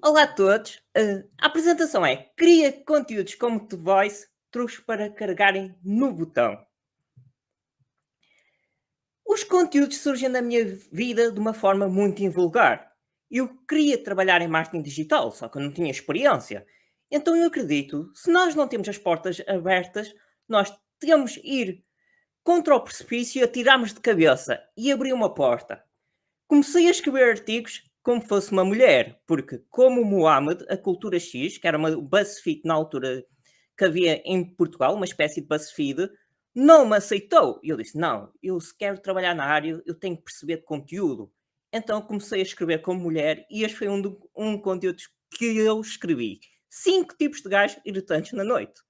Olá a todos. A apresentação é: cria conteúdos como The Voice, truques para carregarem no botão. Os conteúdos surgem na minha vida de uma forma muito invulgar. Eu queria trabalhar em marketing digital, só que eu não tinha experiência. Então eu acredito, se nós não temos as portas abertas, nós temos ir contra o precipício e atirarmos de cabeça e abrir uma porta. Comecei a escrever artigos como fosse uma mulher, porque, como o Mohamed, a Cultura X, que era uma BuzzFeed na altura que havia em Portugal, uma espécie de BuzzFeed, não me aceitou. E eu disse: não, eu se quero trabalhar na área, eu tenho que perceber de conteúdo. Então comecei a escrever como mulher e este foi um conteúdo que eu escrevi. 5 tipos de gajos irritantes na noite.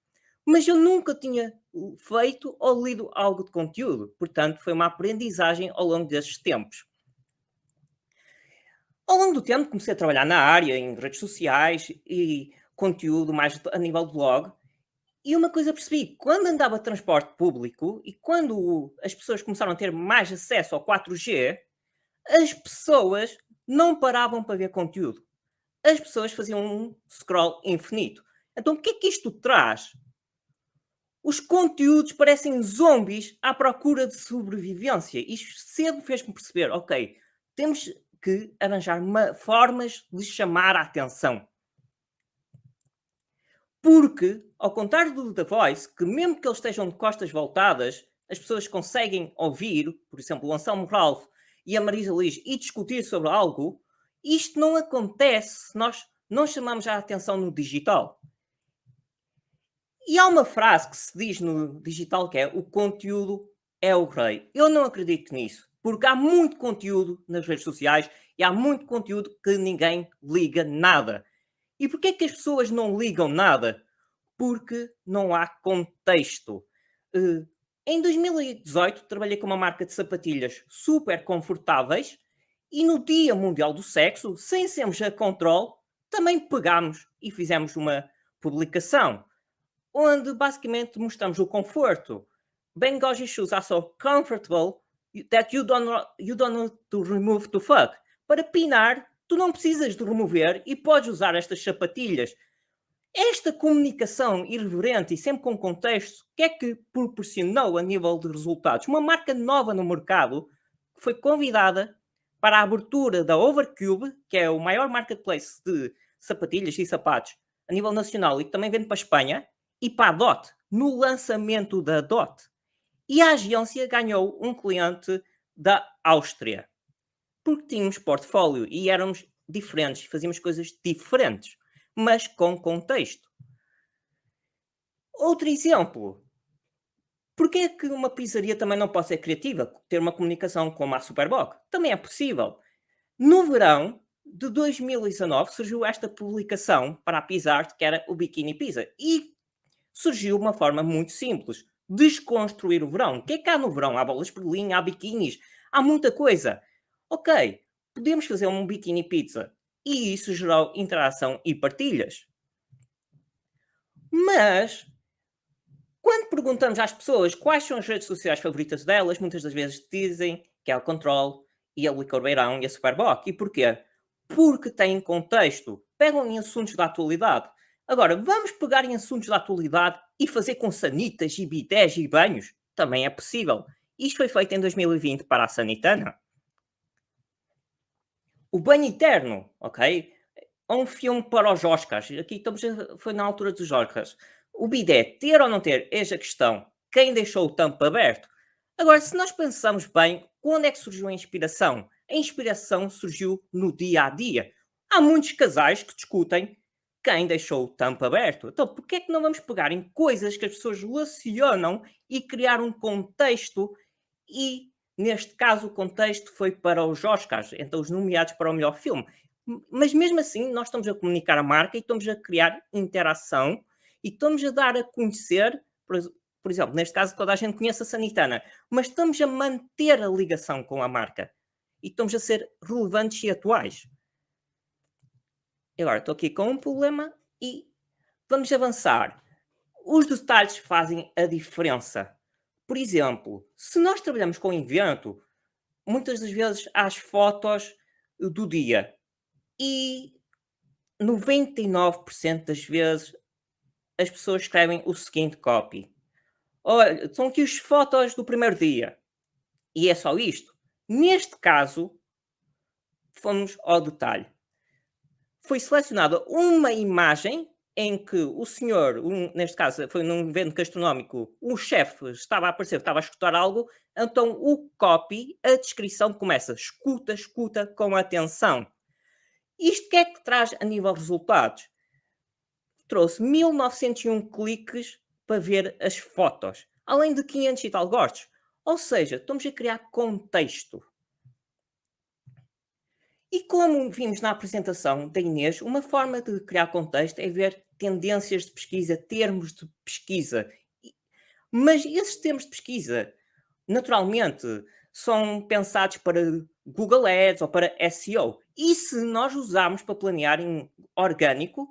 Mas eu nunca tinha feito ou lido algo de conteúdo, portanto foi uma aprendizagem ao longo destes tempos. Ao longo do tempo comecei a trabalhar na área, em redes sociais e conteúdo mais a nível de blog. E uma coisa percebi, quando andava de transporte público e quando as pessoas começaram a ter mais acesso ao 4G, as pessoas não paravam para ver conteúdo. As pessoas faziam um scroll infinito. Então o que é que isto traz? Os conteúdos parecem zombies à procura de sobrevivência. Isto cedo fez-me perceber, ok, temos que arranjar formas de chamar a atenção. Porque, ao contrário do The Voice, que mesmo que eles estejam de costas voltadas, as pessoas conseguem ouvir, por exemplo, o Anselmo Ralph e a Marisa Liz e discutir sobre algo, isto não acontece se nós não chamamos a atenção no digital. E há uma frase que se diz no digital que é: o conteúdo é o rei. Eu não acredito nisso, porque há muito conteúdo nas redes sociais e há muito conteúdo que ninguém liga nada. E porquê é que as pessoas não ligam nada? Porque não há contexto. Eh, Em 2018 trabalhei com uma marca de sapatilhas super confortáveis e no Dia Mundial do Sexo, sem sermos a controle, também pegámos e fizemos uma publicação onde basicamente mostramos o conforto. Benghazi shoes are so comfortable that you don't need to remove to fuck. Para pinar, tu não precisas de remover e podes usar estas sapatilhas. Esta comunicação irreverente e sempre com contexto, o que é que proporcionou a nível de resultados? Uma marca nova no mercado que foi convidada para a abertura da Overcube, que é o maior marketplace de sapatilhas e sapatos a nível nacional e que também vende para a Espanha, e para a DOT, no lançamento da DOT. E a agência ganhou um cliente da Áustria, porque tínhamos portfólio e éramos diferentes, fazíamos coisas diferentes, mas com contexto. Outro exemplo, porque é que uma pizzaria também não pode ser criativa, ter uma comunicação como a Superboc? Também é possível. No verão de 2019 surgiu esta publicação para a Pizzart, que era o Bikini Pizza, e surgiu uma forma muito simples: desconstruir o verão. O que é que há no verão? Há bolas de Berlim, há biquinis, há muita coisa. Ok, podemos fazer um bikini pizza. E isso gerou interação e partilhas. Mas, quando perguntamos às pessoas quais são as redes sociais favoritas delas, muitas das vezes dizem que é o Control e a Licor Beirão e a Superboc. E porquê? Porque têm contexto. Pegam em assuntos da atualidade. Agora, vamos pegar em assuntos da atualidade e fazer com sanitas e bidés e banhos? Também é possível. Isto foi feito em 2020 para a Sanitana. O Banho Eterno, ok? É um filme para os Oscars. Aqui estamos foi na altura dos Oscars. O bidé, ter ou não ter, eis a questão. Quem deixou o tampo aberto? Agora, se nós pensamos bem, quando é que surgiu a inspiração? A inspiração surgiu no dia a dia. Há muitos casais que discutem quem deixou o tampo aberto. Então, porquê é que não vamos pegar em coisas que as pessoas relacionam e criar um contexto? E, neste caso, o contexto foi para os Oscars, então os nomeados para o melhor filme. Mas mesmo assim, nós estamos a comunicar a marca e estamos a criar interação e estamos a dar a conhecer, por exemplo, neste caso toda a gente conhece a Sanitana, mas estamos a manter a ligação com a marca e estamos a ser relevantes e atuais. E agora estou aqui com um problema e vamos avançar. Os detalhes fazem a diferença. Por exemplo, se nós trabalhamos com evento, muitas das vezes há as fotos do dia e 99% das vezes as pessoas escrevem o seguinte copy: olha, estão aqui as fotos do primeiro dia. E é só isto. Neste caso, fomos ao detalhe. Foi selecionada uma imagem em que o senhor, neste caso foi num evento gastronómico, o chefe estava a aparecer, estava a escutar algo, então o copy, a descrição começa: escuta, escuta com atenção. Isto que é que traz a nível de resultados? Trouxe 1901 cliques para ver as fotos, além de 500 e tal gostos. Ou seja, estamos a criar contexto. E como vimos na apresentação da Inês, uma forma de criar contexto é ver tendências de pesquisa, termos de pesquisa. Mas esses termos de pesquisa, naturalmente, são pensados para Google Ads ou para SEO. E se nós usarmos para planear em orgânico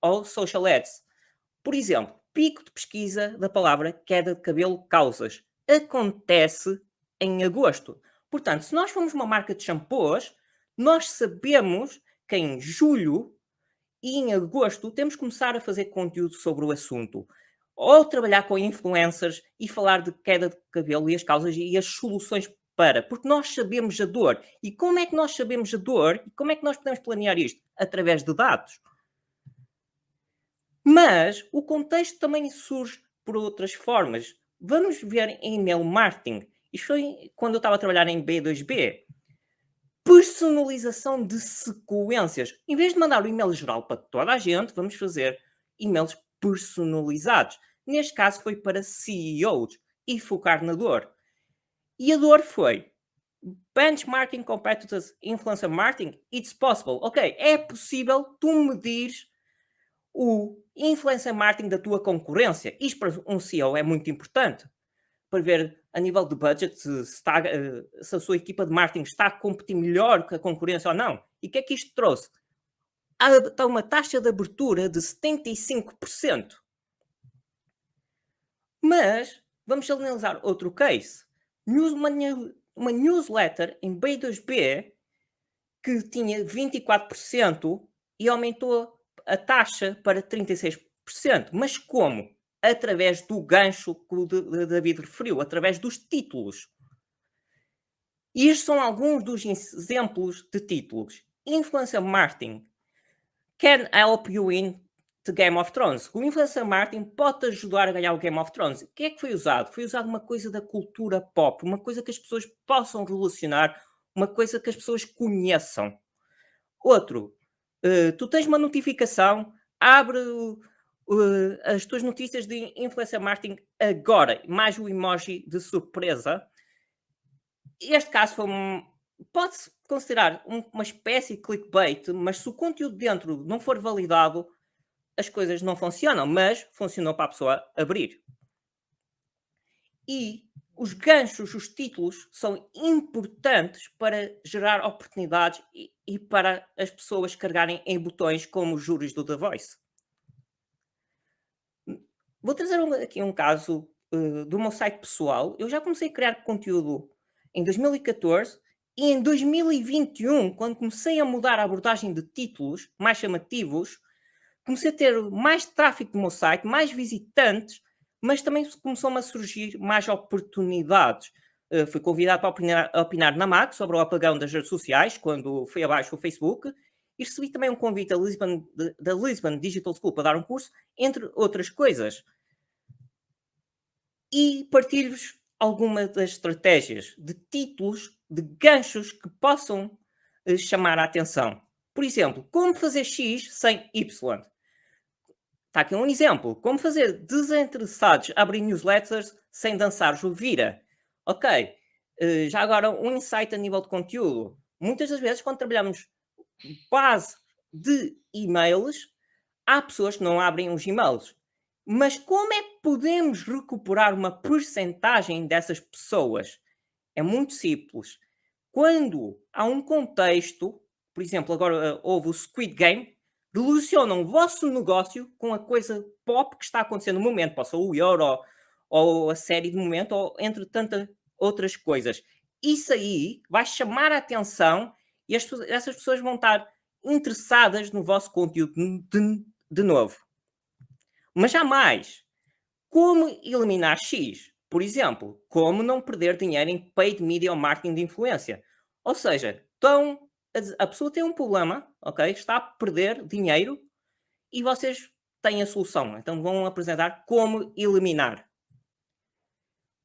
ou social ads? Por exemplo, pico de pesquisa da palavra queda de cabelo causas. Acontece em agosto. Portanto, se nós formos uma marca de shampoos, nós sabemos que em julho e em agosto temos que começar a fazer conteúdo sobre o assunto. Ou trabalhar com influencers e falar de queda de cabelo e as causas e as soluções para. Porque nós sabemos a dor. E como é que nós sabemos a dor? E como é que nós podemos planear isto? Através de dados. Mas o contexto também surge por outras formas. Vamos ver em email marketing. Isto foi quando eu estava a trabalhar em B2B. Personalização de sequências. Em vez de mandar o e-mail geral para toda a gente, vamos fazer e-mails personalizados. Neste caso foi para CEOs e focar na dor. E a dor foi benchmarking competitors influencer marketing. It's possible. Ok, é possível tu medires o influencer marketing da tua concorrência. Isto para um CEO é muito importante, para ver a nível de budget se a sua equipa de marketing está a competir melhor que a concorrência ou não. E o que é que isto trouxe? Está uma taxa de abertura de 75%. Mas vamos analisar outro case. Uma newsletter em B2B que tinha 24% e aumentou a taxa para 36%. Mas como? Através do gancho que o David referiu, através dos títulos. E estes são alguns dos exemplos de títulos. Influencer Marketing can help you in the Game of Thrones. O Influencer Marketing pode ajudar a ganhar o Game of Thrones. O que é que foi usado? Foi usado uma coisa da cultura pop, uma coisa que as pessoas possam relacionar, uma coisa que as pessoas conheçam. Outro, tu tens uma notificação, abre as tuas notícias de influencer marketing agora, mais o emoji de surpresa. Este caso pode-se considerar uma espécie de clickbait, mas se o conteúdo dentro não for validado, as coisas não funcionam, mas funcionou para a pessoa abrir. E os ganchos, os títulos, são importantes para gerar oportunidades e para as pessoas carregarem em botões como os júris do The Voice. Vou trazer aqui um caso do meu site pessoal. Eu já comecei a criar conteúdo em 2014 e em 2021, quando comecei a mudar a abordagem de títulos mais chamativos, comecei a ter mais tráfego no meu site, mais visitantes, mas também começou-me a surgir mais oportunidades. Fui convidado para opinar na MAC sobre o apagão das redes sociais, quando foi abaixo o Facebook, e recebi também um convite da Lisbon Digital School para dar um curso, entre outras coisas. E partilho-vos algumas das estratégias de títulos, de ganchos que possam chamar a atenção. Por exemplo, como fazer X sem Y. Está aqui um exemplo. Como fazer desinteressados abrir newsletters sem dançar Juvira. Ok. Já agora um insight a nível de conteúdo. Muitas das vezes, quando trabalhamos base de e-mails, há pessoas que não abrem os e-mails. Mas como é que podemos recuperar uma percentagem dessas pessoas? É muito simples. Quando há um contexto, por exemplo, agora houve o Squid Game, relacionam o vosso negócio com a coisa pop que está acontecendo no momento, pode ser o euro ou a série de momento, ou entre tantas outras coisas. Isso aí vai chamar a atenção e essas pessoas vão estar interessadas no vosso conteúdo de novo. Mas há mais. Como eliminar X? Por exemplo, como não perder dinheiro em paid media ou marketing de influência. Ou seja, a pessoa tem um problema, ok? Está a perder dinheiro e vocês têm a solução. Então vão apresentar como eliminar.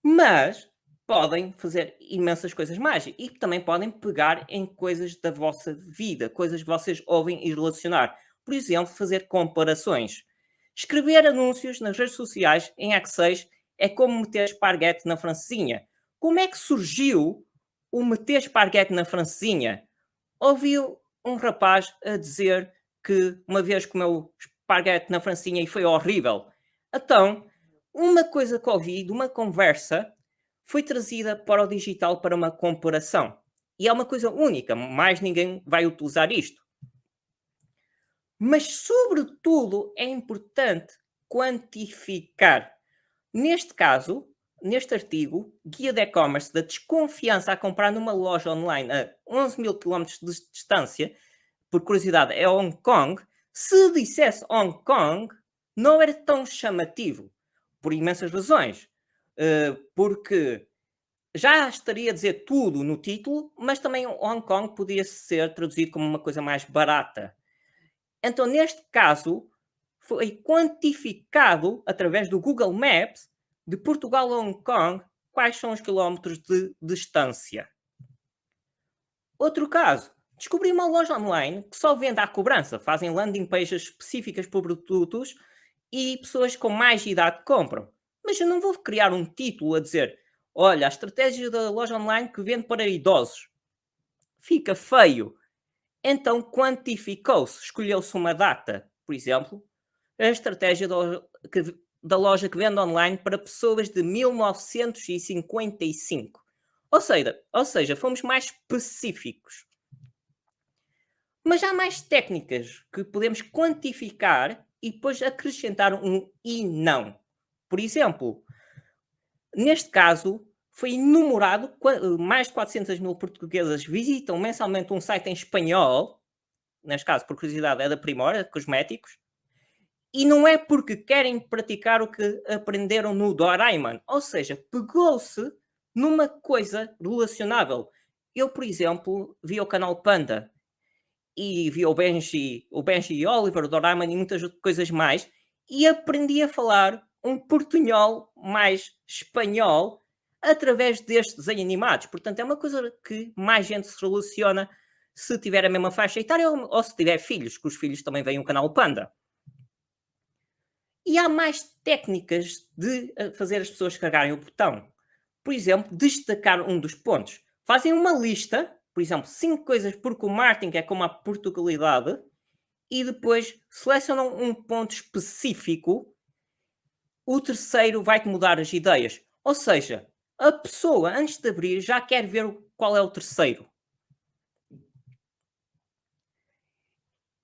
Mas podem fazer imensas coisas mais e também podem pegar em coisas da vossa vida, coisas que vocês ouvem e relacionar. Por exemplo, fazer comparações. Escrever anúncios nas redes sociais em X6 é como meter esparguete na francesinha. Como é que surgiu o meter esparguete na francesinha? Ouviu um rapaz a dizer que uma vez comeu esparguete na francesinha e foi horrível. Então, uma coisa que ouvi de uma conversa foi trazida para o digital para uma comparação. E é uma coisa única, mais ninguém vai utilizar isto. Mas, sobretudo, é importante quantificar. Neste caso, neste artigo, Guia de E-Commerce da Desconfiança a comprar numa loja online a 11 mil km de distância, por curiosidade, é Hong Kong. Se dissesse Hong Kong, não era tão chamativo, por imensas razões. Porque já estaria a dizer tudo no título, mas também Hong Kong podia ser traduzido como uma coisa mais barata. Então, neste caso, foi quantificado através do Google Maps de Portugal a Hong Kong quais são os quilómetros de distância. Outro caso, descobri uma loja online que só vende à cobrança, fazem landing pages específicas por produtos e pessoas com mais idade compram. Mas eu não vou criar um título a dizer: olha, a estratégia da loja online que vende para idosos. Fica feio. Então quantificou-se, escolheu-se uma data, por exemplo, a estratégia da loja que vende online para pessoas de 1955. Ou seja, fomos mais específicos. Mas há mais técnicas que podemos quantificar e depois acrescentar um e não. Por exemplo, neste caso, foi enumerado mais de 400 mil portuguesas visitam mensalmente um site em espanhol, neste caso, por curiosidade, é da Primora, cosméticos, e não é porque querem praticar o que aprenderam no Doraemon, ou seja, pegou-se numa coisa relacionável. Eu, por exemplo, vi o canal Panda e vi o Benji e Oliver, o Doraemon e muitas coisas mais, e aprendi a falar um portunhol mais espanhol através destes desenhos animados. Portanto, é uma coisa que mais gente se relaciona se tiver a mesma faixa etária ou se tiver filhos, que os filhos também veem o canal Panda. E há mais técnicas de fazer as pessoas carregarem o botão. Por exemplo, destacar um dos pontos. Fazem uma lista, por exemplo, 5 coisas porque o marketing é como a Portugalidade, e depois selecionam um ponto específico. O terceiro vai-te mudar as ideias. Ou seja, a pessoa, antes de abrir, já quer ver qual é o terceiro.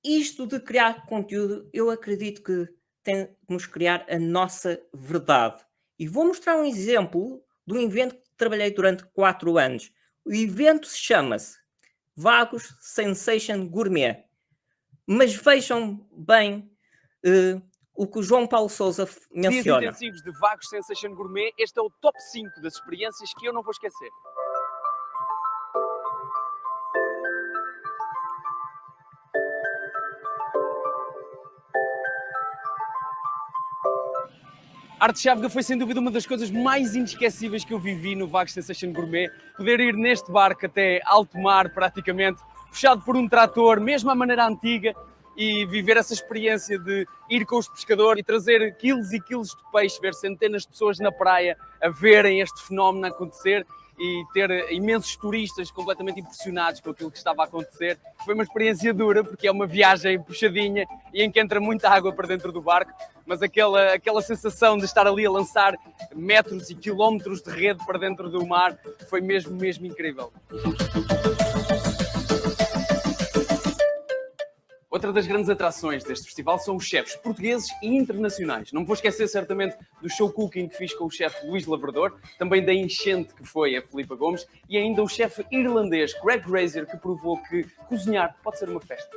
Isto de criar conteúdo, eu acredito que temos que criar a nossa verdade. E vou mostrar um exemplo de um evento que trabalhei durante 4 anos. O evento chama-se Vagos Sensation Gourmet. Mas vejam bem o que o João Paulo Sousa menciona. Dias intensivos de Vagos Sensation Gourmet, este é o top 5 das experiências que eu não vou esquecer. A arte chávega foi sem dúvida uma das coisas mais inesquecíveis que eu vivi no Vagos Sensation Gourmet. Poder ir neste barco até alto mar, praticamente, puxado por um trator, mesmo à maneira antiga, e viver essa experiência de ir com os pescadores e trazer quilos e quilos de peixe, ver centenas de pessoas na praia a verem este fenómeno acontecer e ter imensos turistas completamente impressionados com aquilo que estava a acontecer. Foi uma experiência dura, porque é uma viagem puxadinha e em que entra muita água para dentro do barco, mas aquela sensação de estar ali a lançar metros e quilómetros de rede para dentro do mar foi mesmo Outra das grandes atrações deste festival são os chefes portugueses e internacionais. Não me vou esquecer certamente do show cooking que fiz com o chefe Luís Lavrador, também da enchente que foi a Filipa Gomes e ainda o chefe irlandês Greg Grazer, que provou que cozinhar pode ser uma festa.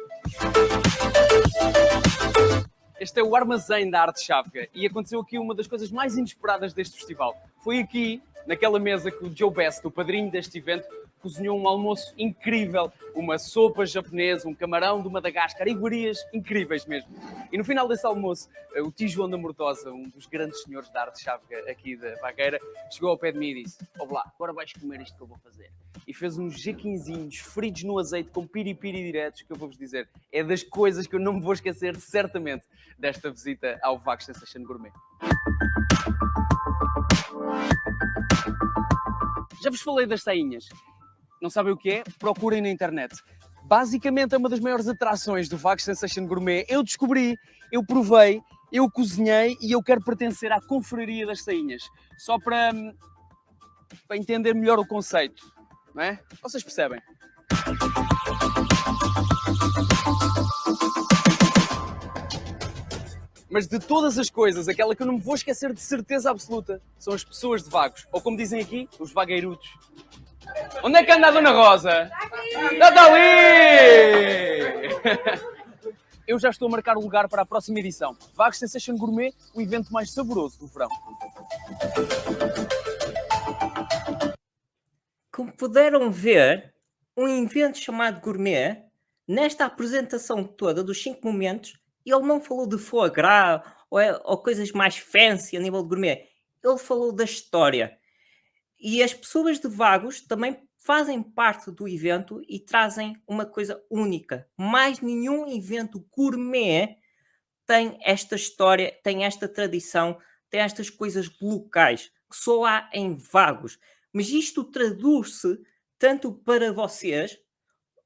Este é o Armazém da Arte Chávega e aconteceu aqui uma das coisas mais inesperadas deste festival. Foi aqui, naquela mesa, que o Joe Best, o padrinho deste evento, cozinhou um almoço incrível, uma sopa japonesa, um camarão do Madagascar, iguarias incríveis mesmo. E no final desse almoço, o tio João da Mortosa, um dos grandes senhores da arte chávega aqui da Vagueira, chegou ao pé de mim e disse: "Ó lá, agora vais comer isto que eu vou fazer." E fez uns jequinzinhos fritos no azeite com piripiri diretos, que eu vou-vos dizer, é das coisas que eu não me vou esquecer certamente desta visita ao Vagos Sensation Gourmet. Já vos falei das tainhas. Não sabem o que é? Procurem na internet. Basicamente é uma das maiores atrações do Vagos Sensation Gourmet. Eu descobri, eu provei, eu cozinhei e eu quero pertencer à confraria das tainhas. Só para entender melhor o conceito, não é? Vocês percebem? Mas de todas as coisas, aquela que eu não me vou esquecer de certeza absoluta são as pessoas de Vagos. Ou como dizem aqui, os vagueirutos. Onde é que anda a Dona Rosa? Está ali! Eu já estou a marcar o lugar para a próxima edição. Vagos Sensation Gourmet, o evento mais saboroso do verão. Como puderam ver, um evento chamado Gourmet, nesta apresentação toda dos 5 momentos, ele não falou de foie gras ou coisas mais fancy a nível de gourmet. Ele falou da história. E as pessoas de Vagos também fazem parte do evento e trazem uma coisa única. Mais nenhum evento gourmet tem esta história, tem esta tradição, tem estas coisas locais, que só há em Vagos. Mas isto traduz-se tanto para vocês,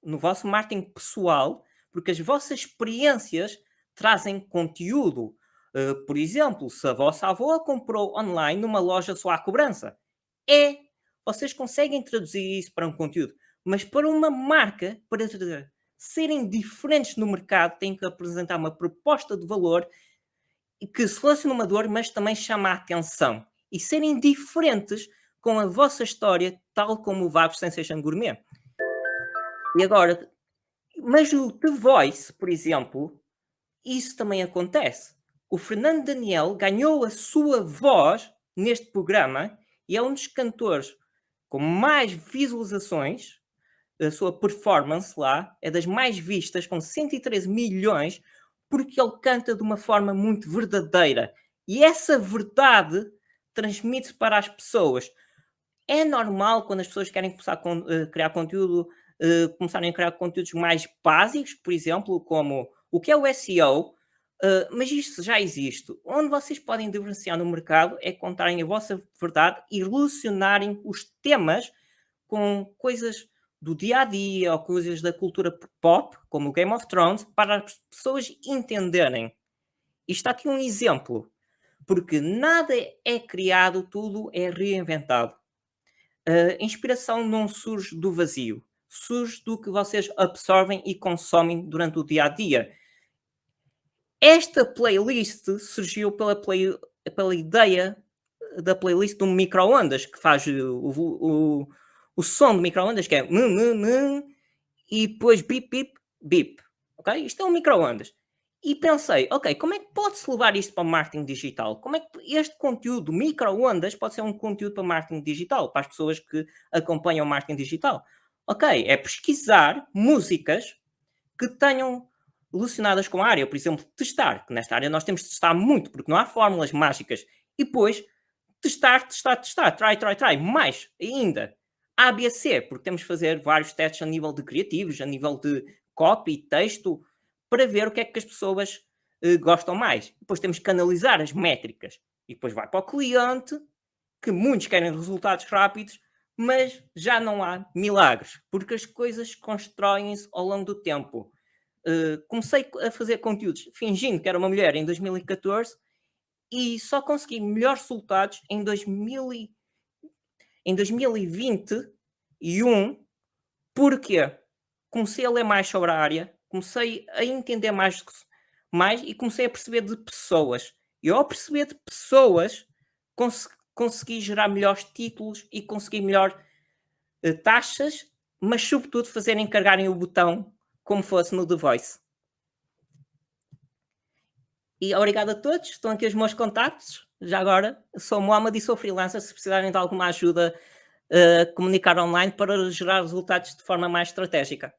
no vosso marketing pessoal, porque as vossas experiências trazem conteúdo. Por exemplo, se a vossa avó comprou online numa loja só à cobrança, vocês conseguem traduzir isso para um conteúdo, mas para uma marca, para serem diferentes no mercado, têm que apresentar uma proposta de valor que se fosse inovador, mas também chama a atenção. E serem diferentes com a vossa história, tal como o Vagos Sensation Gourmet. E agora, mas o The Voice, por exemplo, isso também acontece. O Fernando Daniel ganhou a sua voz neste programa e é um dos cantores com mais visualizações. A sua performance lá é das mais vistas, com 113 milhões, porque ele canta de uma forma muito verdadeira. E essa verdade transmite-se para as pessoas. É normal quando as pessoas querem começar a criar conteúdo, começarem a criar conteúdos mais básicos, por exemplo, como o que é o SEO, mas isto já existe. Onde vocês podem diferenciar no mercado é contarem a vossa verdade e relacionarem os temas com coisas do dia a dia ou coisas da cultura pop, como o Game of Thrones, para as pessoas entenderem. E está aqui um exemplo, porque nada é criado, tudo é reinventado. A inspiração não surge do vazio, surge do que vocês absorvem e consomem durante o dia a dia. Esta playlist surgiu pela ideia da playlist do micro-ondas, que faz o som do micro-ondas, que é e depois bip, bip, bip. Ok? Isto é um micro-ondas. E pensei, ok, como é que pode-se levar isto para o marketing digital? Como é que este conteúdo micro-ondas pode ser um conteúdo para marketing digital, para as pessoas que acompanham o marketing digital? Ok, é pesquisar músicas que tenham relacionadas com a área, por exemplo, testar, que nesta área nós temos de testar muito, porque não há fórmulas mágicas. E depois, testar, try, mais ainda. ABC, porque temos de fazer vários testes a nível de criativos, a nível de copy, texto, para ver o que é que as pessoas gostam mais. Depois temos que analisar as métricas. E depois vai para o cliente, que muitos querem resultados rápidos, mas já não há milagres, porque as coisas constroem-se ao longo do tempo. Comecei a fazer conteúdos fingindo que era uma mulher em 2014 e só consegui melhores resultados em 2021. Porquê? Comecei a ler mais sobre a área, comecei a entender mais e comecei a perceber de pessoas. E ao perceber de pessoas, consegui gerar melhores títulos e consegui melhor taxas, mas sobretudo fazerem carregarem o botão como fosse no The Voice. E obrigado a todos, estão aqui os meus contactos. Já agora, sou Mohamed e sou freelancer. Se precisarem de alguma ajuda a comunicar online para gerar resultados de forma mais estratégica.